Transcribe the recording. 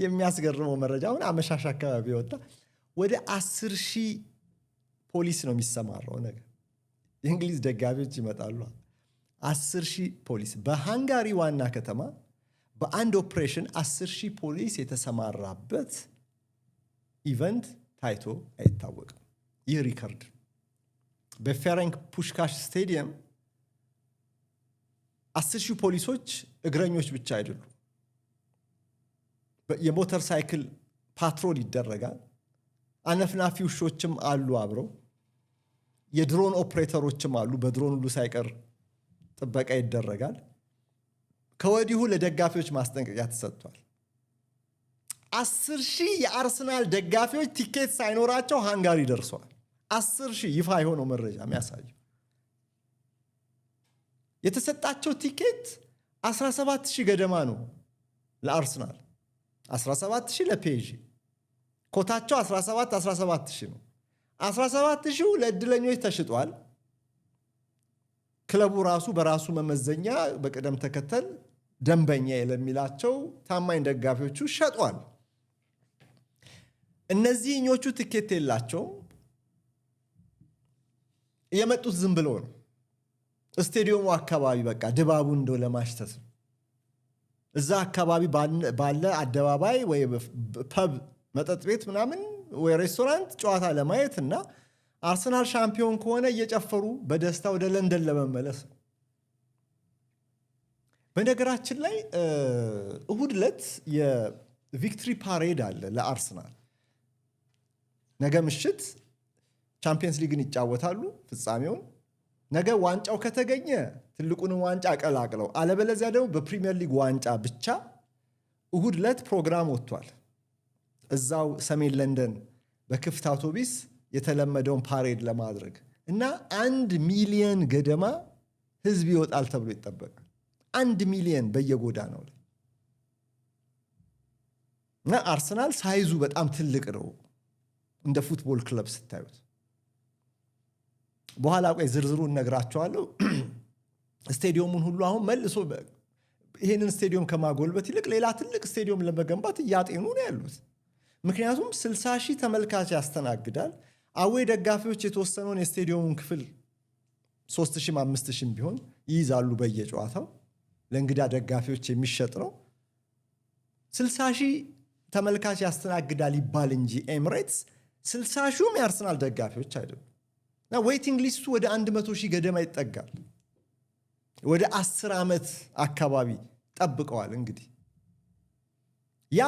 የሚያስገርመው መረጃ አሁን አመሻሽ አካባቢ ወጣ። ወደ 10,000 ፖሊስ ነው የሚሰማራው ነገር። የእንግሊዝ ደጋፊዎች ይመጣሉ። 10,000 ፖሊስ በሃንጋሪ ዋና ከተማ በአንድ ኦፕሬሽን 10,000 ፖሊስ የተሰማራበት ኢቨንት ታይቶ አይታወቅም። ይህ ሪከርድ በፌረንክ ፑሽካሽ ስቴዲየም 10,000 ፖሊሶች እግረኞች ብቻ አይደሉም። የሞተር ሳይክል ፓትሮል ይደረጋል። አነፍናፊ ውሾችም አሉ አብረው። የድሮን ኦፕሬተሮችም አሉ። በድሮን ሁሉ ሳይቀር ጥበቃ ይደረጋል። ከወዲሁ ለደጋፊዎች ማስጠንቀቂያ ተሰጥቷል። 10,000 የአርሰናል ደጋፊዎች ቲኬት ሳይኖራቸው ሃንጋሪ ደርሰዋል። 10,000 ይፋ የሆነው መረጃ የሚያሳየው የተሰጣቸው ቲኬት 17,000 ገደማ ነው ለአርሰናል፣ 17,000 ለፔጂ። ኮታቸው 17,000 ነው። 17,000 ለእድለኞች ተሽጧል። ክለቡ ራሱ በራሱ መመዘኛ በቅደም ተከተል ደንበኛ ለሚላቸው ታማኝ ደጋፊዎቹ ሸጧል። እነዚህኞቹ ቲኬት የላቸውም። የመጡት ዝም ብለው ነው። ስቴዲየሙ አካባቢ በቃ ድባቡ እንደው ለማሽተት ነው። እዛ አካባቢ ባለ አደባባይ ወይ ፐብ መጠጥ ቤት ምናምን ወይ ሬስቶራንት ጨዋታ ለማየት እና አርሰናል ሻምፒዮን ከሆነ እየጨፈሩ በደስታ ወደ ለንደን ለመመለስ ነው። በነገራችን ላይ እሁድ ዕለት የቪክትሪ ፓሬድ አለ ለአርሰናል። ነገ ምሽት ቻምፒየንስ ሊግን ይጫወታሉ ፍጻሜውን። ነገ ዋንጫው ከተገኘ ትልቁን ዋንጫ ቀላቅለው፣ አለበለዚያ ደግሞ በፕሪሚየር ሊግ ዋንጫ ብቻ እሁድ ዕለት ፕሮግራም ወጥቷል። እዛው ሰሜን ለንደን በክፍት አውቶቢስ የተለመደውን ፓሬድ ለማድረግ እና 1 ሚሊዮን ገደማ ህዝብ ይወጣል ተብሎ ይጠበቃል። 1 ሚሊዮን በየጎዳናው ላይ እና አርሰናል ሳይዙ በጣም ትልቅ ነው እንደ ፉትቦል ክለብ ስታዩት። በኋላ ቆይ ዝርዝሩን እነግራቸዋለሁ። ስቴዲየሙን ሁሉ አሁን መልሶ ይሄንን ስቴዲየም ከማጎልበት ይልቅ ሌላ ትልቅ ስቴዲየም ለመገንባት እያጤኑ ነው ያሉት። ምክንያቱም 60,000 ተመልካች ያስተናግዳል። አዌ ደጋፊዎች የተወሰነውን የስቴዲየሙን ክፍል 3,000 5,000 ቢሆን ይይዛሉ በየጨዋታው። ለእንግዳ ደጋፊዎች የሚሸጥ ነው። 60,000 ተመልካች ያስተናግዳል ይባል እንጂ ኤምሬትስ 60,000 የአርሰናል ደጋፊዎች አይደሉም። እና ዌይቲንግ ሊስቱ ወደ 100,000 ገደማ ይጠጋል። ወደ 10 ዓመት አካባቢ ጠብቀዋል እንግዲህ ያ